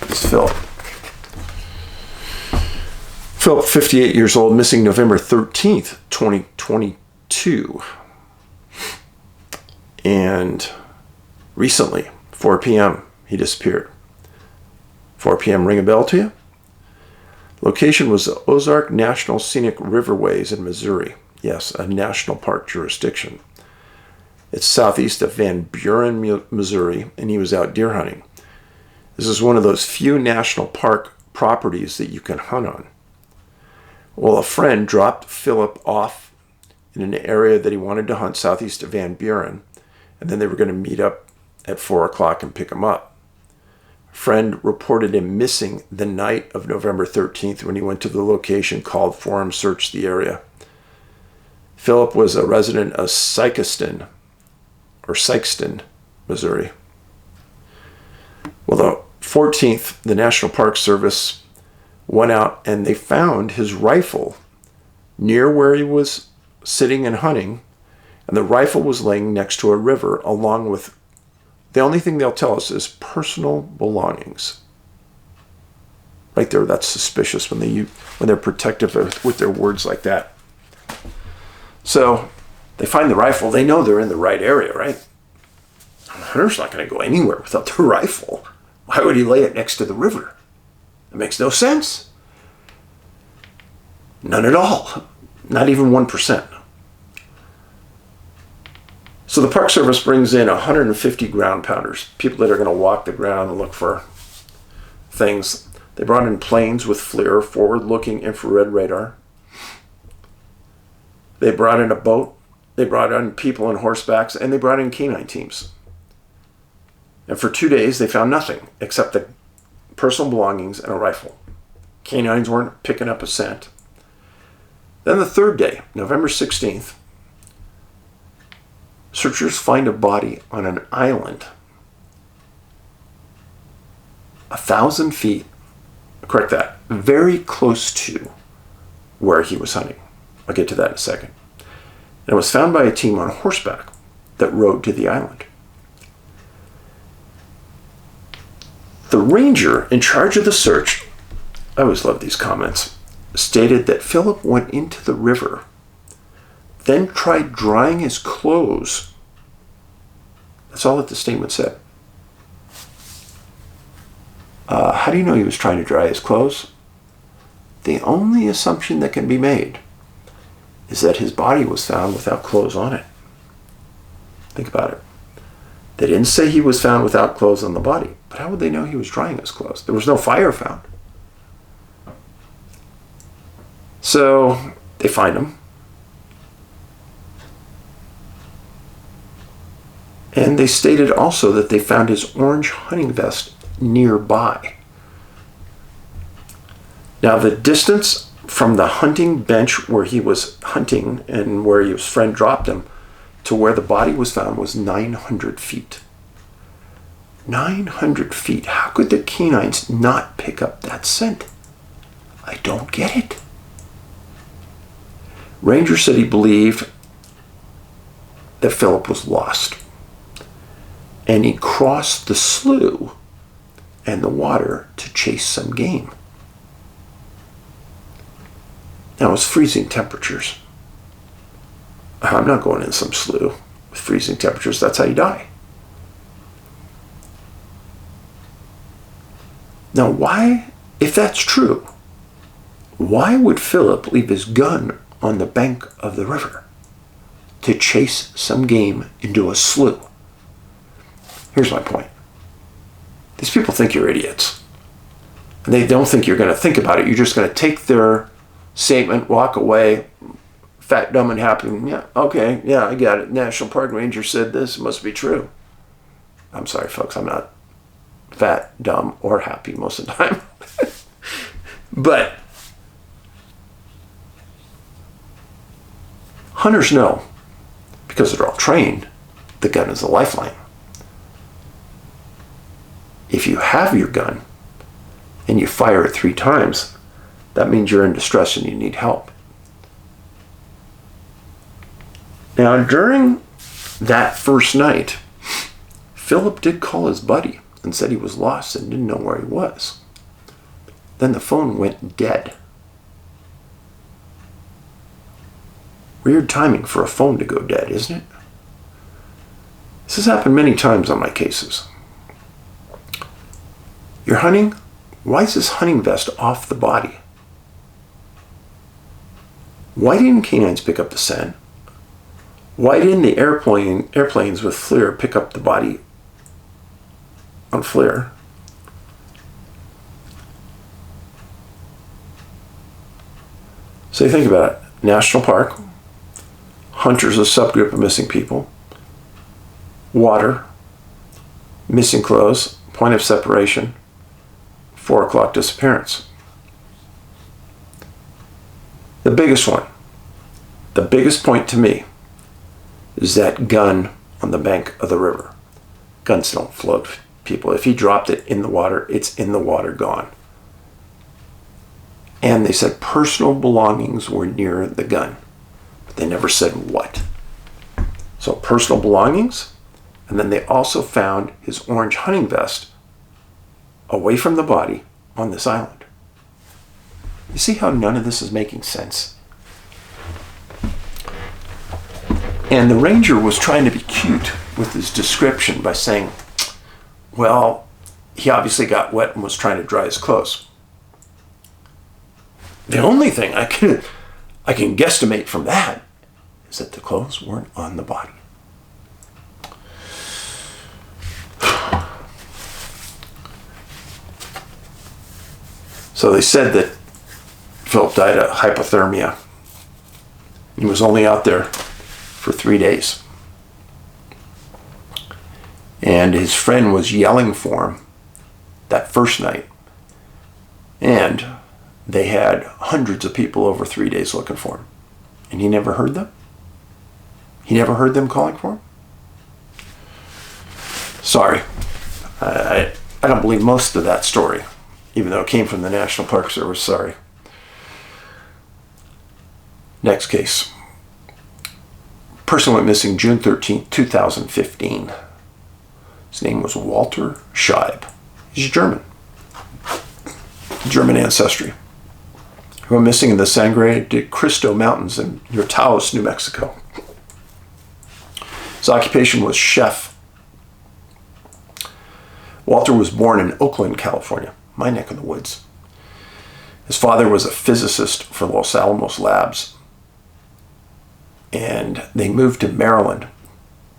This is Phillip. Phillip, 58 years old, missing November 13th, 2022. And recently, 4 p.m., he disappeared. 4 p.m. ring a bell to you? Location was the Ozark National Scenic Riverways in Missouri. Yes, a national park jurisdiction. It's southeast of Van Buren, Missouri, and he was out deer hunting. This is one of those few national park properties that you can hunt on. Well, a friend dropped Phillip off in an area that he wanted to hunt southeast of Van Buren, and then they were going to meet up at 4 o'clock and pick him up. A friend reported him missing the night of November 13th when he went to the location, called for him, searched the area. Phillip was a resident of Sikeston, Missouri. Well, the 14th, the National Park Service went out and they found his rifle near where he was sitting and hunting, and the rifle was laying next to a river, along with, the only thing they'll tell us is personal belongings. Right there, that's suspicious when they're protective with their words like that. So they find the rifle. They know they're in the right area, right? The hunter's not going to go anywhere without the rifle. Why would he lay it next to the river? It makes no sense. None at all. Not even 1%. So the Park Service brings in 150 ground pounders, people that are going to walk the ground and look for things. They brought in planes with FLIR, forward-looking infrared radar. They brought in a boat. They brought in people on horsebacks, and they brought in canine teams. And for 2 days, they found nothing except the personal belongings and a rifle. Canines weren't picking up a scent. Then the third day, November 16th, searchers find a body on an island 1,000 feet, correct that, very close to where he was hunting. I'll get to that in a second. And it was found by a team on horseback that rode to the island. The ranger in charge of the search, I always love these comments, stated that Phillip went into the river, then tried drying his clothes. That's all that the statement said. How do you know he was trying to dry his clothes? The only assumption that can be made is that his body was found without clothes on it. Think about it. They didn't say he was found without clothes on the body, but how would they know he was drying his clothes? There was no fire found. So they find him. And they stated also that they found his orange hunting vest nearby. Now, the distance from the hunting bench where he was hunting and where his friend dropped him to where the body was found was 900 feet. 900 feet. How could the canines not pick up that scent? I don't get it. Ranger said he believed that Phillip was lost, and he crossed the slough and the water to chase some game. Now, it's freezing temperatures. I'm not going in some slough with freezing temperatures. That's how you die. Now, why, if that's true, why would Phillip leave his gun on the bank of the river to chase some game into a slough? Here's my point. These people think you're idiots. And they don't think you're going to think about it. You're just going to take their statement, walk away, fat, dumb, and happy. Yeah, okay, yeah, I got it. National Park Ranger said this. It must be true. I'm sorry, folks. I'm not fat, dumb, or happy most of the time. But hunters know, because they're all trained, the gun is a lifeline. If you have your gun and you fire it 3 times, that means you're in distress and you need help. Now, during that first night, Phillip did call his buddy and said he was lost and didn't know where he was. Then the phone went dead. Weird timing for a phone to go dead, isn't it? This has happened many times on my cases. You're hunting? Why is this hunting vest off the body? Why didn't canines pick up the scent? Why didn't the airplanes with FLIR pick up the body on FLIR? So you think about it. National park, hunters, a subgroup of missing people, water, missing clothes, point of separation, 4 o'clock disappearance. The biggest one, the biggest point to me, is that gun on the bank of the river. Guns don't float, people. If he dropped it in the water, it's in the water, gone. And they said personal belongings were near the gun, but they never said what. So personal belongings, and then they also found his orange hunting vest away from the body on this island. You see how none of this is making sense? And the ranger was trying to be cute with his description by saying, well, he obviously got wet and was trying to dry his clothes. The only thing I can guesstimate from that is that the clothes weren't on the body. So they said that Phillip died of hypothermia. He was only out there for 3 days. And his friend was yelling for him that first night. And they had hundreds of people over 3 days looking for him. And he never heard them? He never heard them calling for him? Sorry. I don't believe most of that story, even though it came from the National Park Service. Sorry. Next case. Person went missing June 13th, 2015. His name was Walter Scheib. He's German. German ancestry. He went missing in the Sangre de Cristo Mountains in Taos, New Mexico. His occupation was chef. Walter was born in Oakland, California, my neck of the woods. His father was a physicist for Los Alamos Labs. And they moved to Maryland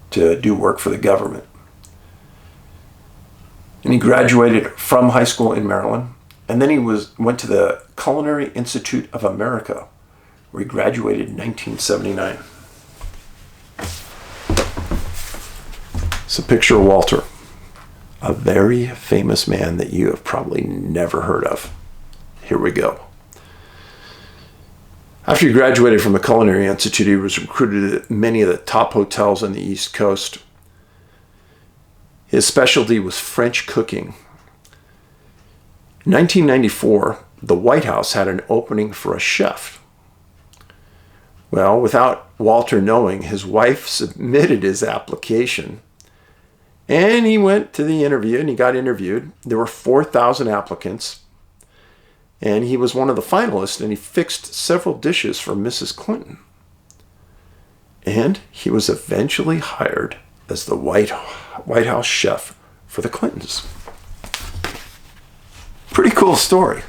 to do work for the government. And he graduated from high school in Maryland. And then he went to the Culinary Institute of America, where he graduated in 1979. It's a picture of Walter, a very famous man that you have probably never heard of. Here we go. After he graduated from the Culinary Institute, he was recruited at many of the top hotels on the East Coast. His specialty was French cooking. In 1994, the White House had an opening for a chef. Well, without Walter knowing, his wife submitted his application. And he went to the interview and he got interviewed. There were 4,000 applicants. And he was one of the finalists, and he fixed several dishes for Mrs. Clinton. And he was eventually hired as the White House chef for the Clintons. Pretty cool story.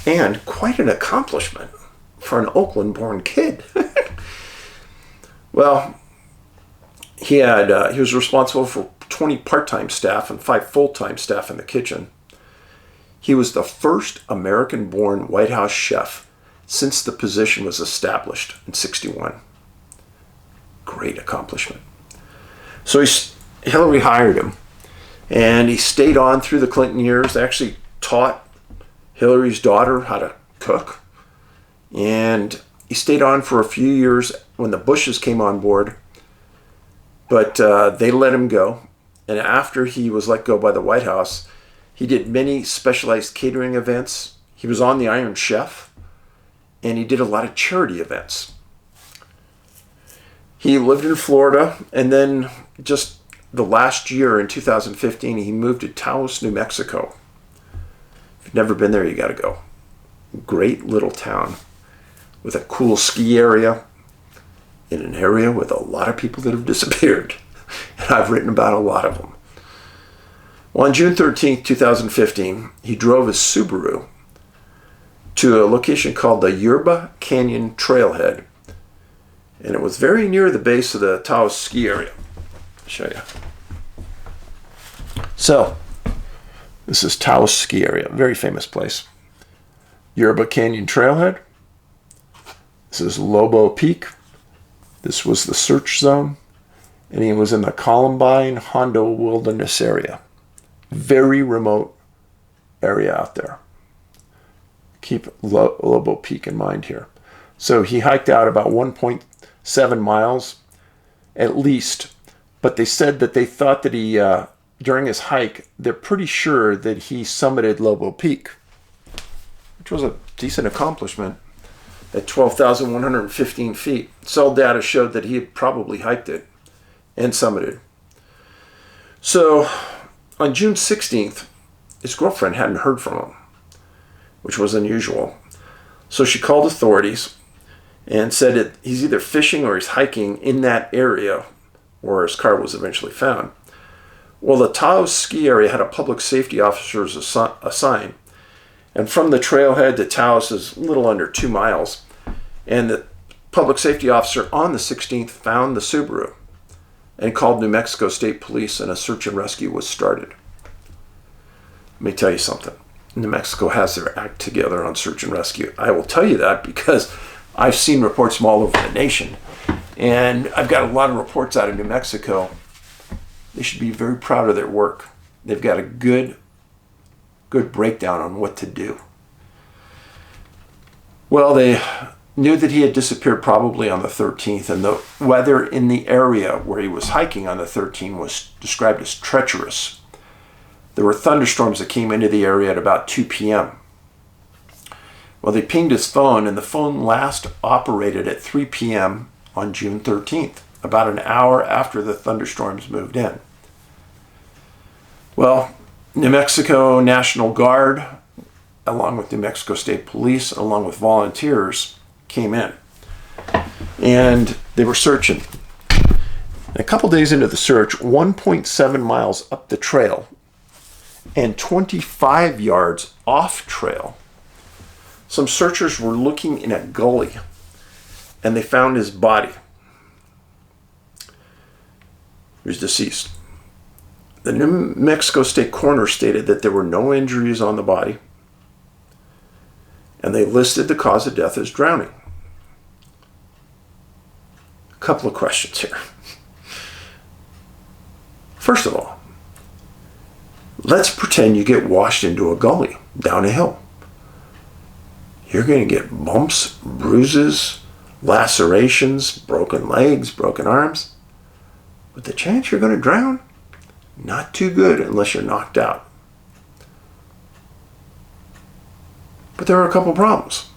And quite an accomplishment for an Oakland-born kid. Well, he was responsible for 20 part-time staff and 5 full-time staff in the kitchen. He was the first American-born White House chef since the position was established in '61. Great accomplishment. So Hillary hired him, and he stayed on through the Clinton years. They actually taught Hillary's daughter how to cook, and he stayed on for a few years when the Bushes came on board, but they let him go. And after he was let go by the White House, he did many specialized catering events. He was on the Iron Chef, and he did a lot of charity events. He lived in Florida, and then just the last year in 2015, he moved to Taos, New Mexico. If you've never been there, you got to go. Great little town with a cool ski area in an area with a lot of people that have disappeared. And I've written about a lot of them. Well, on June 13th, 2015, he drove his Subaru to a location called the Yerba Canyon Trailhead. And it was very near the base of the Taos ski area. I'll show you. So, this is Taos ski area, very famous place. Yerba Canyon Trailhead. This is Lobo Peak. This was the search zone. And he was in the Columbine Hondo Wilderness area. Very remote area out there. Keep Lobo Peak in mind here. So he hiked out about 1.7 miles at least. But they said that they thought that he, during his hike, they're pretty sure that he summited Lobo Peak, which was a decent accomplishment at 12,115 feet. Cell data showed that he had probably hiked it and summited. So on June 16th, his girlfriend hadn't heard from him, which was unusual. So she called authorities and said that he's either fishing or he's hiking in that area where his car was eventually found. Well, the Taos ski area had a public safety officer assigned, and from the trailhead to Taos is a little under 2 miles. And the public safety officer on the 16th found the Subaru and called New Mexico State Police, and a search and rescue was started. Let me tell you something. New Mexico has their act together on search and rescue. I will tell you that because I've seen reports from all over the nation. And I've got a lot of reports out of New Mexico. They should be very proud of their work. They've got a good breakdown on what to do. Well, they knew that he had disappeared probably on the 13th, and the weather in the area where he was hiking on the 13th was described as treacherous. There were thunderstorms that came into the area at about 2 p.m. Well, they pinged his phone, and the phone last operated at 3 p.m. on June 13th, about an hour after the thunderstorms moved in. Well, New Mexico National Guard, along with New Mexico State Police, along with volunteers, came in. And they were searching. And a couple days into the search, 1.7 miles up the trail and 25 yards off trail, some searchers were looking in a gully, and they found his body. He was deceased. The New Mexico State Coroner stated that there were no injuries on the body, and they listed the cause of death as drowning. A couple of questions here. First of all, let's pretend you get washed into a gully down a hill. You're going to get bumps, bruises, lacerations, broken legs, broken arms. But the chance you're going to drown, not too good unless you're knocked out. But there are a couple problems.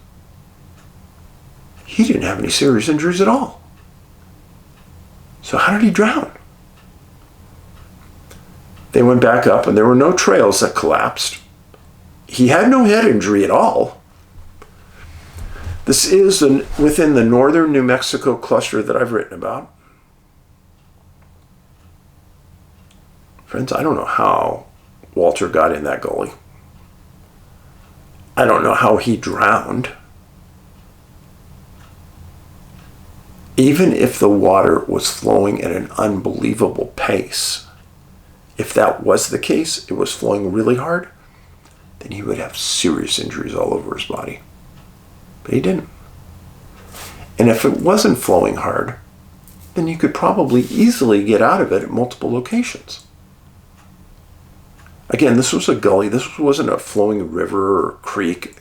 He didn't have any serious injuries at all. So how did he drown? They went back up, and there were no trails that collapsed. He had no head injury at all. This is within the northern New Mexico cluster that I've written about. Friends, I don't know how Walter got in that gully. I don't know how he drowned. Even if the water was flowing at an unbelievable pace, if that was the case, it was flowing really hard, then he would have serious injuries all over his body. But he didn't. And if it wasn't flowing hard, then you could probably easily get out of it at multiple locations. Again, this was a gully. This wasn't a flowing river or creek.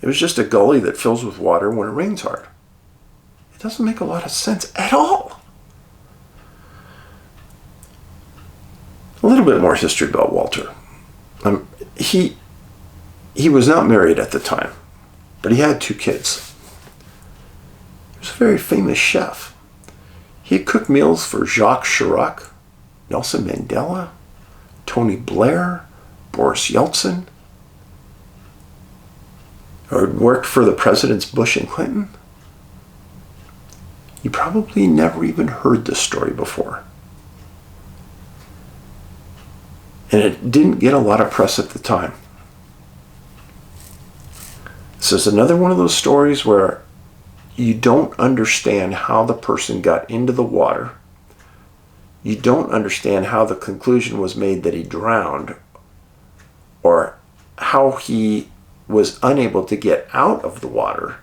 It was just a gully that fills with water when it rains hard. It doesn't make a lot of sense at all. A little bit more history about Walter. He was not married at the time, but he had 2 kids. He was a very famous chef. He cooked meals for Jacques Chirac, Nelson Mandela, Tony Blair, Boris Yeltsin, or worked for the presidents Bush and Clinton. You probably never even heard this story before. And it didn't get a lot of press at the time. This is another one of those stories where you don't understand how the person got into the water. You don't understand how the conclusion was made that he drowned, or how he was unable to get out of the water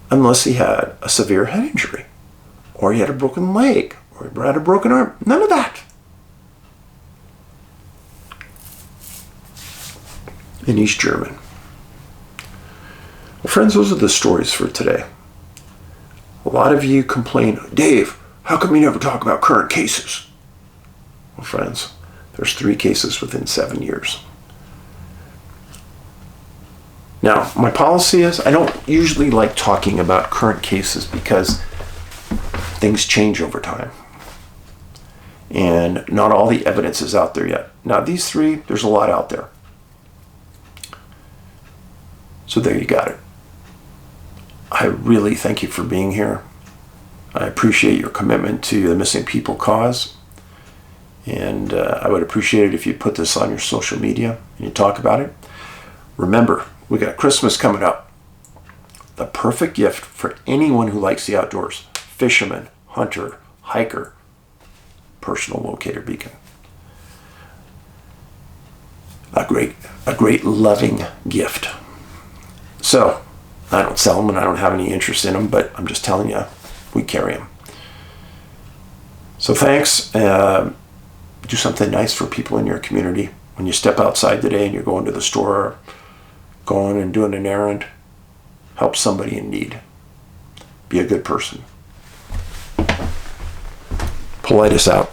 unless he had a severe head injury, or he had a broken leg, or he had a broken arm. None of that. And he's German. Well, friends, those are the stories for today. A lot of you complain, Dave, how come you never talk about current cases? Well, friends, there's 3 cases within 7 years. Now, my policy is I don't usually like talking about current cases because things change over time. And not all the evidence is out there yet. Now, these 3, there's a lot out there. So there you got it. I really thank you for being here. I appreciate your commitment to the missing people cause. And I would appreciate it if you put this on your social media and you talk about it. Remember, we got Christmas coming up. The perfect gift for anyone who likes the outdoors. Fisherman, hunter, hiker, personal locator beacon. A great loving gift. So, I don't sell them and I don't have any interest in them, but I'm just telling you, we carry them. So thanks. Do something nice for people in your community. When you step outside today and you're going to the store, or going and doing an errand, help somebody in need. Be a good person. Paulides out.